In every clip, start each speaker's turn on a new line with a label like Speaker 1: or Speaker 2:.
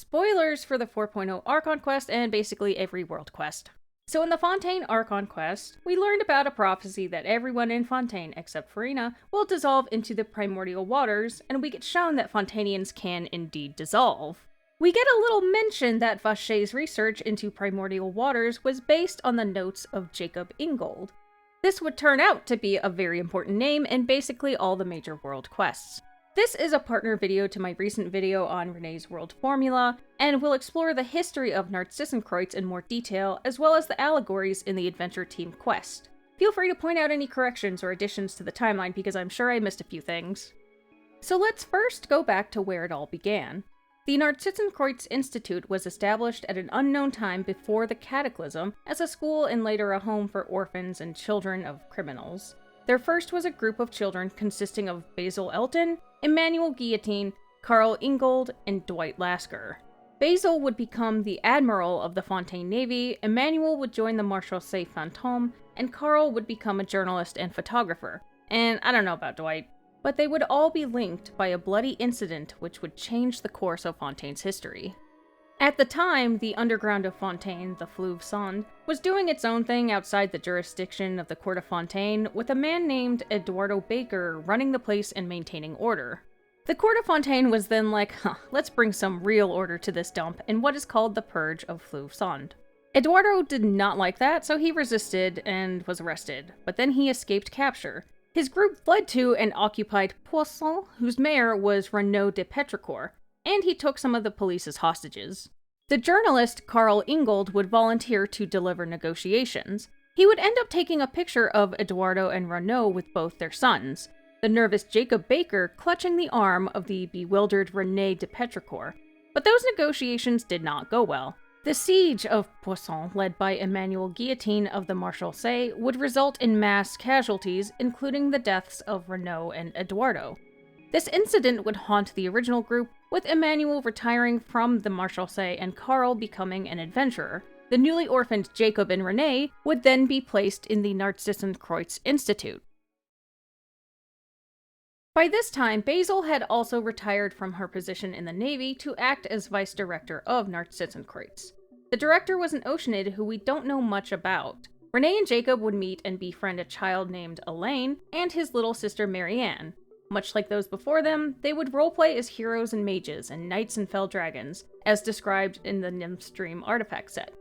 Speaker 1: spoilers for the 4.0 Archon quest and basically every world quest. So in the Fontaine Archon quest, we learned about a prophecy that everyone in Fontaine, except Farina, will dissolve into the Primordial Waters, and we get shown that Fontainians can indeed dissolve. We get a little mention that Vacher's research into Primordial Waters was based on the notes of Jakob Ingold. This would turn out to be a very important name in basically all the major world quests. This is a partner video to my recent video on Rene's world formula, and will explore the history of Narzissenkreuz in more detail, as well as the allegories in the Adventure Team quest. Feel free to point out any corrections or additions to the timeline because I'm sure I missed a few things. So let's first go back to where it all began. The Narzissenkreuz Institute was established at an unknown time before the Cataclysm as a school and later a home for orphans and children of criminals. There first was a group of children consisting of Basil Elton, Emmanuel Guillotin, Carl Ingold, and Dwight Lasker. Basil would become the admiral of the Fontaine Navy, Emmanuel would join the Marshal Sea Fantôme, and Carl would become a journalist and photographer. And I don't know about Dwight, but they would all be linked by a bloody incident which would change the course of Fontaine's history. At the time, the underground of Fontaine, the Fleuve Sonde, was doing its own thing outside the jurisdiction of the Court of Fontaine, with a man named Eduardo Baker running the place and maintaining order. The Court of Fontaine was then like, let's bring some real order to this dump in what is called the Purge of Fleuve Sonde. Eduardo did not like that, so he resisted and was arrested, but then he escaped capture. His group fled to and occupied Poisson, whose mayor was Renaud de Petricourt, and he took some of the police's hostages. The journalist Carl Ingold would volunteer to deliver negotiations. He would end up taking a picture of Eduardo and Renaud with both their sons, the nervous Jacob Baker clutching the arm of the bewildered Rene de Petricourt. But those negotiations did not go well. The siege of Poisson, led by Emmanuel Guillotin of the Marshal Sea, would result in mass casualties, including the deaths of Renaud and Eduardo. This incident would haunt the original group, with Emmanuel retiring from the Marshal Sea and Carl becoming an adventurer. The newly orphaned Jacob and Rene would then be placed in the Narzissenkreuz Institute. By this time, Basil had also retired from her position in the Navy to act as vice director of Narzissenkreuz. The director was an Oceanid who we don't know much about. Rene and Jacob would meet and befriend a child named Alain and his little sister Mary-Ann. Much like those before them, they would roleplay as heroes and mages and knights and fell dragons, as described in the Nymph Dream artifact set.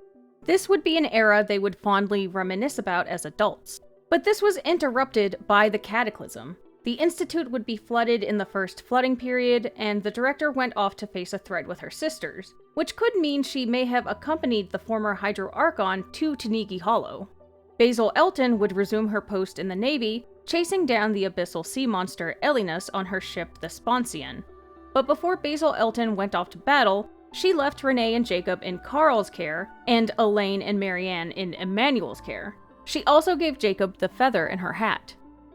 Speaker 1: This would be an era they would fondly reminisce about as adults. But this was interrupted by the Cataclysm. The Institute would be flooded in the first flooding period, and the director went off to face a threat with her sisters, which could mean she may have accompanied the former Hydro Archon to Tanigi Hollow. Basil Elton would resume her post in the Navy, chasing down the abyssal sea monster Elinus on her ship the Sponsian. But before Basil Elton went off to battle, she left Rene and Jacob in Carl's care, and Alain and Mary-Ann in Emmanuel's care. She also gave Jacob the feather in her hat.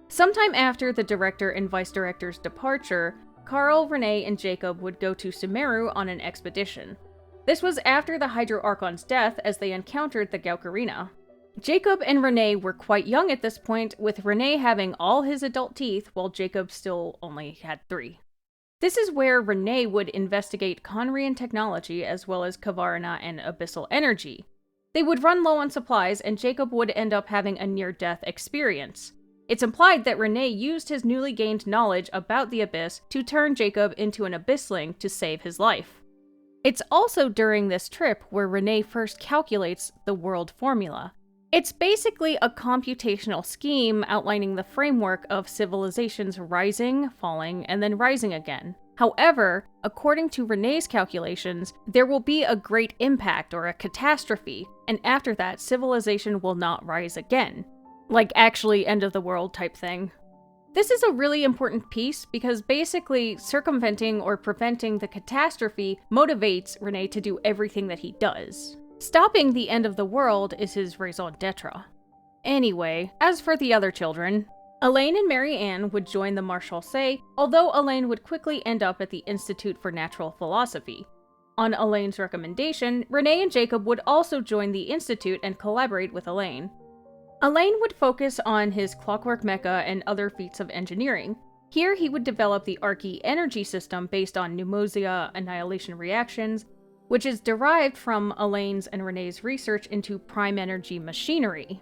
Speaker 1: Sometime after the director and vice director's departure, Carl, Rene, and Jacob would go to Sumeru on an expedition. This was after the Hydro Archon's death, as they encountered the Gaukarina. Jacob and Rene were quite young at this point, with Rene having all his adult teeth while Jacob still only had 3. This is where Rene would investigate Conrian technology as well as Kavarina and abyssal energy. They would run low on supplies, and Jacob would end up having a near-death experience. It's implied that Rene used his newly gained knowledge about the Abyss to turn Jacob into an Abyssling to save his life. It's also during this trip where Rene first calculates the world formula. It's basically a computational scheme outlining the framework of civilizations rising, falling, and then rising again. However, according to Rene's calculations, there will be a great impact or a catastrophe, and after that, civilization will not rise again. Like actually end of the world type thing. This is a really important piece because basically circumventing or preventing the catastrophe motivates Rene to do everything that he does. Stopping the end of the world is his raison d'etre. Anyway, as for the other children, Alain and Mary-Ann would join the Marshal Sea, although Alain would quickly end up at the Institute for Natural Philosophy. On Alain's recommendation, Rene and Jacob would also join the Institute and collaborate with Alain. Alain would focus on his clockwork mecha and other feats of engineering. Here he would develop the Archie energy system based on pneumosia annihilation reactions, which is derived from Elaine's and Rene's research into prime energy machinery.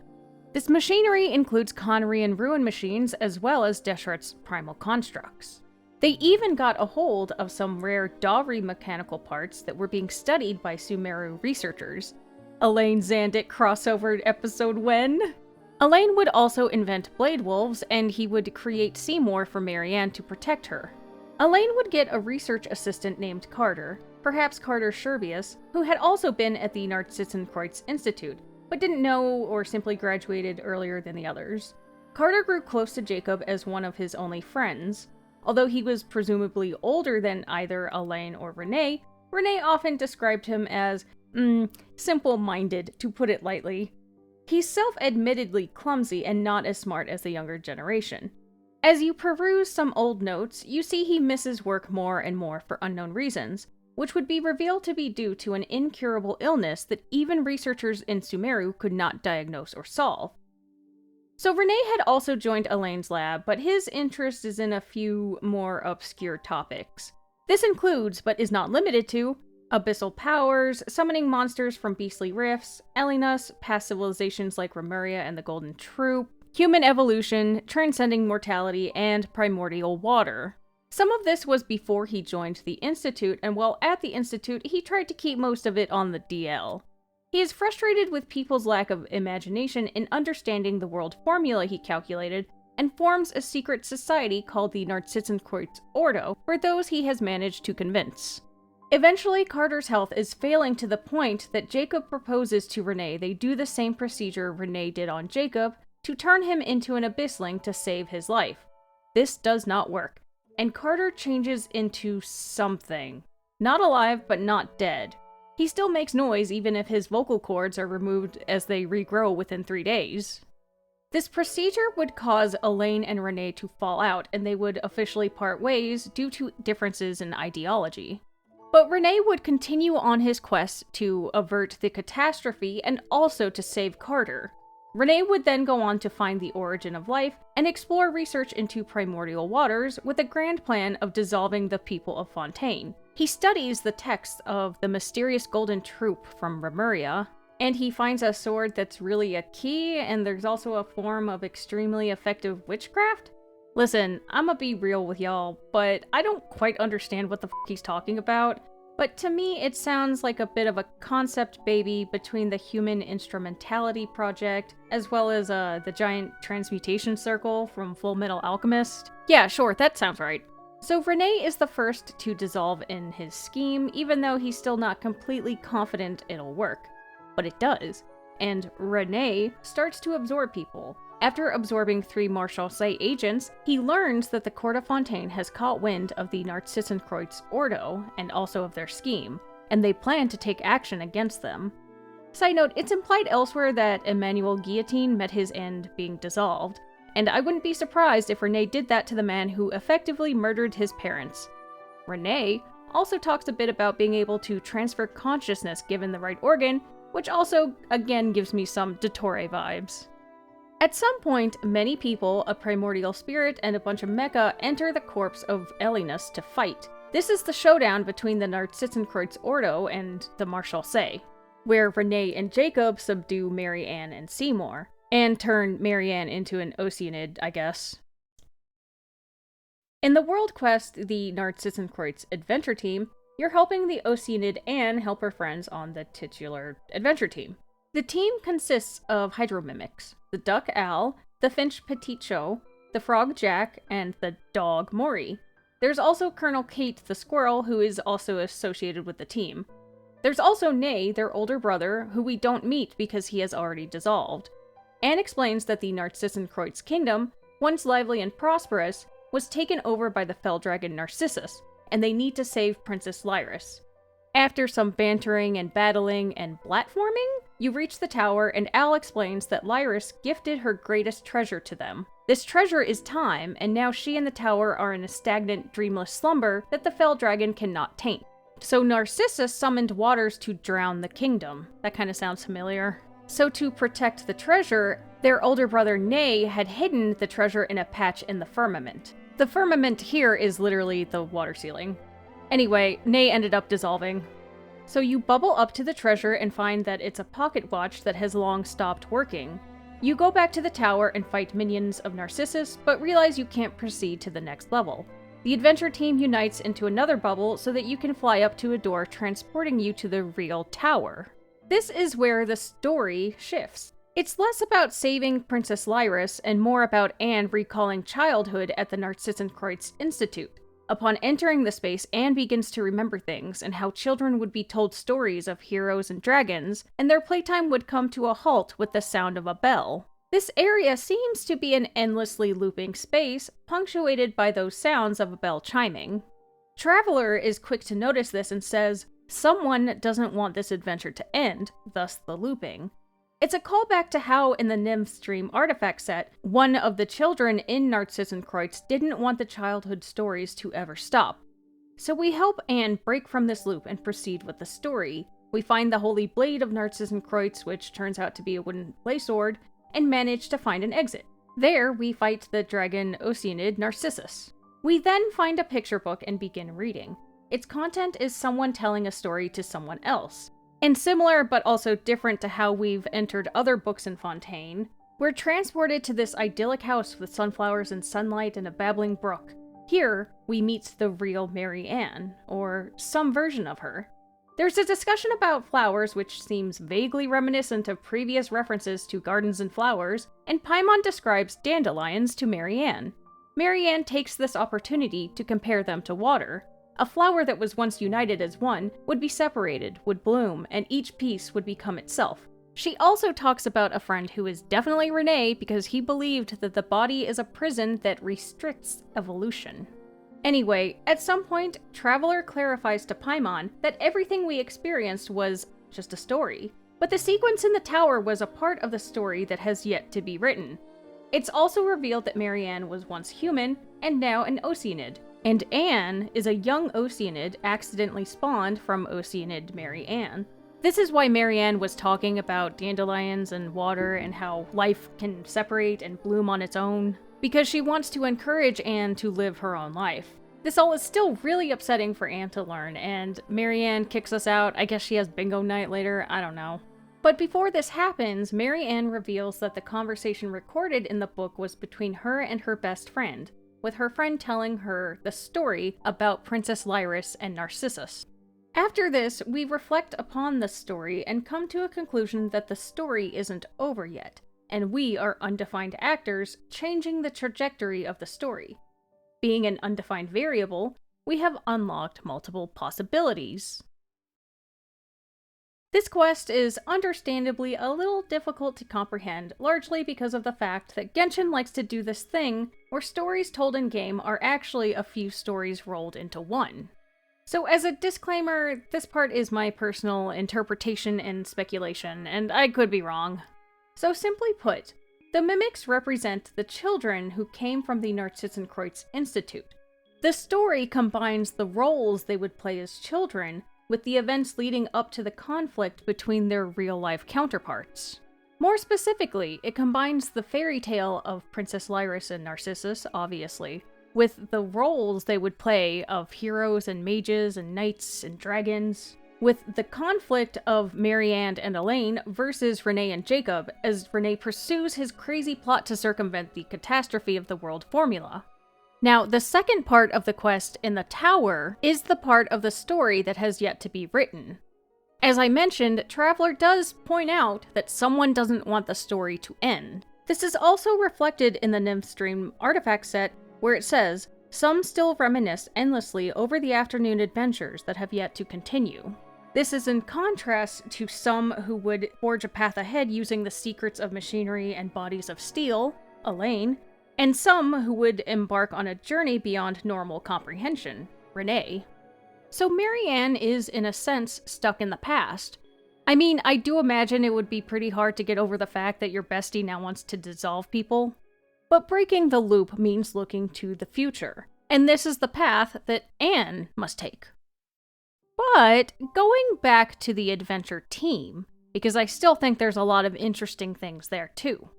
Speaker 1: This machinery includes Connery and Ruin machines as well as Deshart's primal constructs. They even got a hold of some rare Dowry mechanical parts that were being studied by Sumeru researchers. Elaine Zandic crossover episode when? Elaine would also invent Blade Wolves, and he would create Seymour for Mary-Ann to protect her. Elaine would get a research assistant named Carter, perhaps Carter Scherbius, who had also been at the Narzissenkreuz Institute, but didn't know or simply graduated earlier than the others. Carter grew close to Jacob as one of his only friends. Although he was presumably older than either Elaine or Rene, Rene often described him as, simple-minded, to put it lightly. He's self-admittedly clumsy and not as smart as the younger generation. As you peruse some old notes, you see he misses work more and more for unknown reasons, which would be revealed to be due to an incurable illness that even researchers in Sumeru could not diagnose or solve. So Rene had also joined Elaine's lab, but his interest is in a few more obscure topics. This includes, but is not limited to, abyssal powers, summoning monsters from beastly rifts, Elinus, past civilizations like Remuria and the Golden Troop, human evolution, transcending mortality, and primordial water. Some of this was before he joined the Institute, and while at the Institute, he tried to keep most of it on the DL. He is frustrated with people's lack of imagination in understanding the world formula he calculated, and forms a secret society called the Narzissenkreuz Ordo for those he has managed to convince. Eventually, Carter's health is failing to the point that Jacob proposes to Rene they do the same procedure Rene did on Jacob to turn him into an abyssling to save his life. This does not work, and Carter changes into something. Not alive, but not dead. He still makes noise even if his vocal cords are removed as they regrow within 3 days. This procedure would cause Elaine and Rene to fall out, and they would officially part ways due to differences in ideology. But Rene would continue on his quest to avert the catastrophe and also to save Carter. Rene would then go on to find the origin of life and explore research into primordial waters with a grand plan of dissolving the people of Fontaine. He studies the texts of the mysterious Golden Troop from Remuria, and he finds a sword that's really a key, and there's also a form of extremely effective witchcraft? Listen, I'ma be real with y'all, but I don't quite understand what the f he's talking about. But to me, it sounds like a bit of a concept baby between the Human Instrumentality Project, as well as the giant transmutation circle from Full Metal Alchemist. Yeah, sure, that sounds right. So Rene is the first to dissolve in his scheme, even though he's still not completely confident it'll work. But it does, and Rene starts to absorb people. After absorbing 3 Marshal Say agents, he learns that the Court of Fontaine has caught wind of the Narzissenkreuz Ordo, and also of their scheme, and they plan to take action against them. Side note, it's implied elsewhere that Emmanuel Guillotin met his end being dissolved, and I wouldn't be surprised if Rene did that to the man who effectively murdered his parents. Rene also talks a bit about being able to transfer consciousness given the right organ, which also, again, gives me some Dottore vibes. At some point, many people, a primordial spirit, and a bunch of mecha enter the corpse of Elinus to fight. This is the showdown between the Narzissenkreuz Ordo and the Marshal Say, where Rene and Jacob subdue Mary-Ann and Seymour, and turn Mary-Ann into an Oceanid, I guess. In the world quest, the Narzissenkreuz Adventure Team, you're helping the Oceanid Anne help her friends on the titular adventure team. The team consists of hydromimics, the duck Al, the finch Peticho, the frog Jack, and the dog Maury. There's also Colonel Kate the squirrel, who is also associated with the team. There's also Nay, their older brother, who we don't meet because he has already dissolved. Anne explains that the Narzissenkreuz kingdom, once lively and prosperous, was taken over by the fell dragon Narcissus, and they need to save Princess Lyris. After some bantering and battling and platforming, you reach the tower, and Al explains that Lyris gifted her greatest treasure to them. This treasure is time, and now she and the tower are in a stagnant, dreamless slumber that the fell dragon cannot taint. So Narcissus summoned waters to drown the kingdom. That kind of sounds familiar. So to protect the treasure, their older brother Nay had hidden the treasure in a patch in the firmament. The firmament here is literally the water ceiling. Anyway, Nay ended up dissolving. So you bubble up to the treasure and find that it's a pocket watch that has long stopped working. You go back to the tower and fight minions of Narcissus, but realize you can't proceed to the next level. The adventure team unites into another bubble so that you can fly up to a door transporting you to the real tower. This is where the story shifts. It's less about saving Princess Lyris and more about Anne recalling childhood at the Narzissenkreuz Institute. Upon entering the space, Anne begins to remember things and how children would be told stories of heroes and dragons, and their playtime would come to a halt with the sound of a bell. This area seems to be an endlessly looping space, punctuated by those sounds of a bell chiming. Traveler is quick to notice this and says, "Someone doesn't want this adventure to end, thus the looping." It's a callback to how, in the Nymph Dream artifact set, one of the children in Narzissenkreuz didn't want the childhood stories to ever stop. So we help Anne break from this loop and proceed with the story. We find the Holy Blade of Narzissenkreuz, which turns out to be a wooden play sword, and manage to find an exit. There, we fight the dragon Oceanid Narcissus. We then find a picture book and begin reading. Its content is someone telling a story to someone else. And similar, but also different to how we've entered other books in Fontaine, we're transported to this idyllic house with sunflowers and sunlight and a babbling brook. Here, we meet the real Mary-Ann, or some version of her. There's a discussion about flowers which seems vaguely reminiscent of previous references to gardens and flowers, and Paimon describes dandelions to Mary-Ann. Mary-Ann takes this opportunity to compare them to water. A flower that was once united as one would be separated, would bloom, and each piece would become itself. She also talks about a friend who is definitely Rene because he believed that the body is a prison that restricts evolution. Anyway, at some point, Traveler clarifies to Paimon that everything we experienced was just a story, but the sequence in the tower was a part of the story that has yet to be written. It's also revealed that Mary-Ann was once human, and now an Oceanid. And Anne is a young Oceanid accidentally spawned from Oceanid Mary-Ann. This is why Mary-Ann was talking about dandelions and water and how life can separate and bloom on its own, because she wants to encourage Anne to live her own life. This all is still really upsetting for Anne to learn, and Mary-Ann kicks us out. I guess she has bingo night later, I don't know. But before this happens, Mary-Ann reveals that the conversation recorded in the book was between her and her best friend, with her friend telling her the story about Princess Lyris and Narcissus. After this, we reflect upon the story and come to a conclusion that the story isn't over yet, and we are undefined actors changing the trajectory of the story. Being an undefined variable, we have unlocked multiple possibilities. This quest is understandably a little difficult to comprehend, largely because of the fact that Genshin likes to do this thing where stories told in-game are actually a few stories rolled into one. So as a disclaimer, this part is my personal interpretation and speculation, and I could be wrong. So simply put, the mimics represent the children who came from the Narzissenkreuz Institute. The story combines the roles they would play as children with the events leading up to the conflict between their real-life counterparts. More specifically, it combines the fairy tale of Princess Lyris and Narcissus, obviously, with the roles they would play of heroes and mages and knights and dragons, with the conflict of Mary-Ann and Alain versus Rene and Jakob, as Rene pursues his crazy plot to circumvent the catastrophe of the world formula. Now, the second part of the quest in the tower is the part of the story that has yet to be written. As I mentioned, Traveler does point out that someone doesn't want the story to end. This is also reflected in the Nymph Dream artifact set, where it says, "Some still reminisce endlessly over the afternoon adventures that have yet to continue." This is in contrast to some who would forge a path ahead using the secrets of machinery and bodies of steel, Alain, and some who would embark on a journey beyond normal comprehension, Rene. So Mary-Ann is, in a sense, stuck in the past. I mean, I do imagine it would be pretty hard to get over the fact that your bestie now wants to dissolve people. But breaking the loop means looking to the future, and this is the path that Anne must take. But going back to the adventure team, because I still think there's a lot of interesting things there too.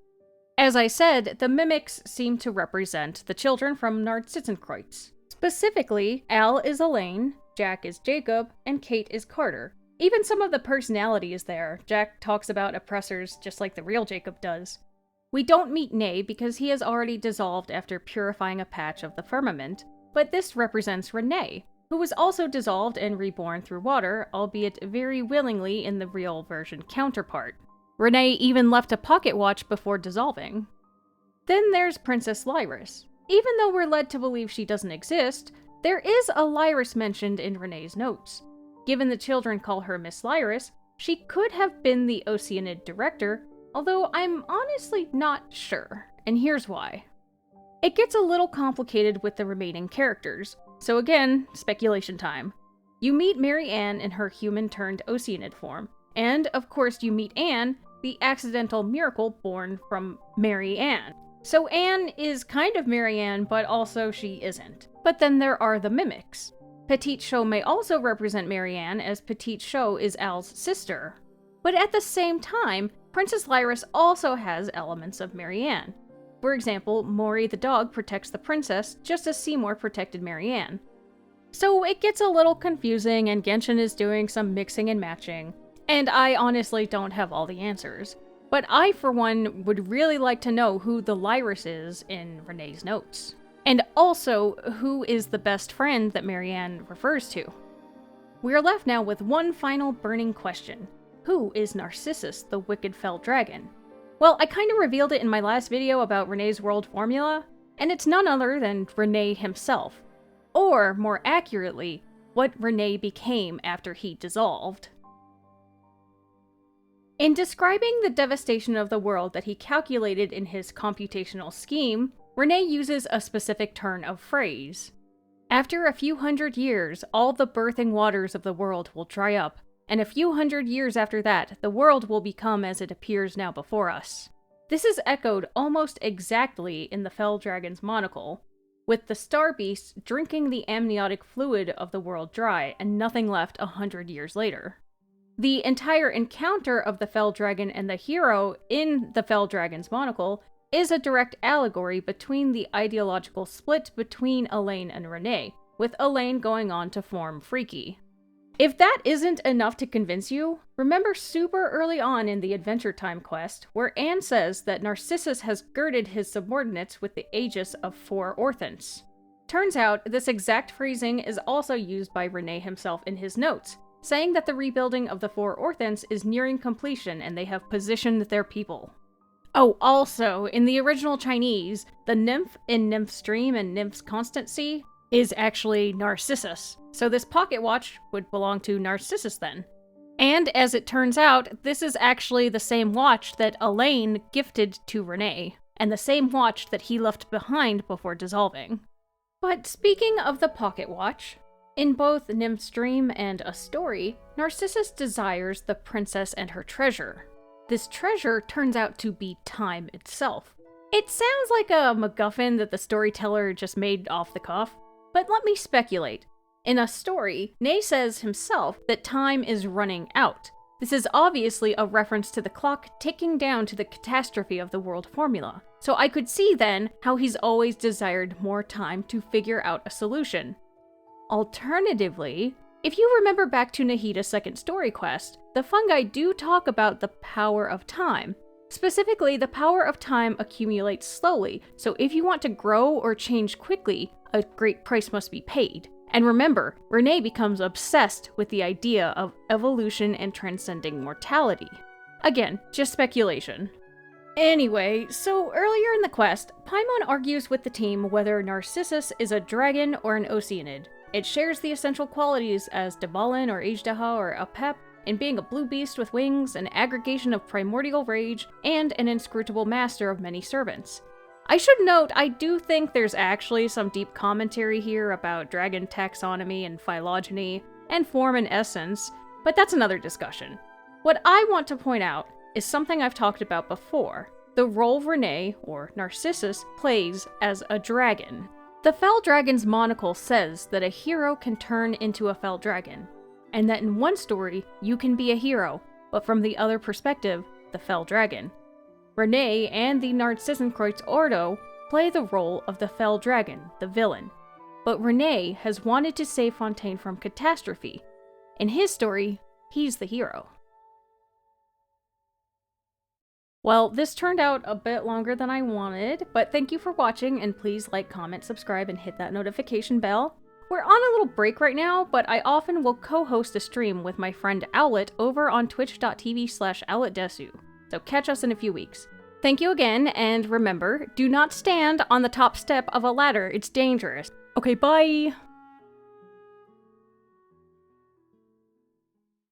Speaker 1: As I said, the mimics seem to represent the children from Narzissenkreuz. Specifically, Al is Alain, Jack is Jacob, and Kate is Carter. Even some of the personality is there. Jack talks about oppressors just like the real Jacob does. We don't meet Nay because he has already dissolved after purifying a patch of the firmament, but this represents Rene, who was also dissolved and reborn through water, albeit very willingly in the real version counterpart. Rene even left a pocket watch before dissolving. Then there's Princess Lyris. Even though we're led to believe she doesn't exist, there is a Lyris mentioned in Rene's notes. Given the children call her Miss Lyris, she could have been the Oceanid director, although I'm honestly not sure, and here's why. It gets a little complicated with the remaining characters, so again, speculation time. You meet Mary-Ann in her human-turned-Oceanid form, and of course you meet Anne, the accidental miracle born from Mary-Ann. So Anne is kind of Mary-Ann, but also she isn't. But then there are the mimics. Petite Chou may also represent Mary-Ann, as Petite Chou is Al's sister. But at the same time, Princess Lyris also has elements of Mary-Ann. For example, Maury the dog protects the princess, just as Seymour protected Mary-Ann. So it gets a little confusing, and Genshin is doing some mixing and matching, and I honestly don't have all the answers. But I, for one, would really like to know who the Lyris is in Rene's notes. And also, who is the best friend that Mary-Ann refers to. We are left now with one final burning question. Who is Narcissus, the wicked fell dragon? Well, I kinda revealed it in my last video about Rene's world formula, and it's none other than Rene himself. Or, more accurately, what Rene became after he dissolved. In describing the devastation of the world that he calculated in his computational scheme, Rene uses a specific turn of phrase. After a few hundred years, all the birthing waters of the world will dry up, and a few hundred years after that, the world will become as it appears now before us. This is echoed almost exactly in the Fell Dragon's monocle, with the Star Beast drinking the amniotic fluid of the world dry and nothing left 100 years later. The entire encounter of the Fell Dragon and the hero in the Fell Dragon's monocle is a direct allegory between the ideological split between Alain and Rene, with Alain going on to form Freaky. If that isn't enough to convince you, remember super early on in the Adventure Time quest, where Anne says that Narcissus has girded his subordinates with the aegis of 4 orthants. Turns out, this exact phrasing is also used by Rene himself in his notes, saying that the rebuilding of the 4 orthants is nearing completion and they have positioned their people. Oh, also, in the original Chinese, the nymph in Nymph's Dream and Nymph's Constancy is actually Narcissus, so this pocket watch would belong to Narcissus then. And as it turns out, this is actually the same watch that Alain gifted to Rene, and the same watch that he left behind before dissolving. But speaking of the pocket watch, in both Nymph's Dream and A Story, Narcissus desires the princess and her treasure. This treasure turns out to be time itself. It sounds like a MacGuffin that the storyteller just made off the cuff, but let me speculate. In A Story, Nay says himself that time is running out. This is obviously a reference to the clock ticking down to the catastrophe of the world formula, so I could see then how he's always desired more time to figure out a solution. Alternatively, if you remember back to Nahida's second story quest, the fungi do talk about the power of time. Specifically, the power of time accumulates slowly, so if you want to grow or change quickly, a great price must be paid. And remember, Rene becomes obsessed with the idea of evolution and transcending mortality. Again, just speculation. Anyway, so earlier in the quest, Paimon argues with the team whether Narcissus is a dragon or an Oceanid. It shares the essential qualities as Debalin or Ajdaha or Apep in being a blue beast with wings, an aggregation of primordial rage, and an inscrutable master of many servants. I should note, I do think there's actually some deep commentary here about dragon taxonomy and phylogeny, and form and essence, but that's another discussion. What I want to point out is something I've talked about before, the role Rene, or Narcissus, plays as a dragon. The Fell Dragon's monocle says that a hero can turn into a Fell Dragon, and that in one story, you can be a hero, but from the other perspective, the Fell Dragon. Rene and the Narzissenkreuz Ordo play the role of the Fell Dragon, the villain, but Rene has wanted to save Fontaine from catastrophe. In his story, He's the hero. Well, this turned out a bit longer than I wanted, but thank you for watching, and please like, comment, subscribe, and hit that notification bell. We're on a little break right now, but I often will co-host a stream with my friend Owlet over on twitch.tv/OwletDesu, so catch us in a few weeks. Thank you again, and remember, do not stand on the top step of a ladder, it's dangerous. Okay, bye!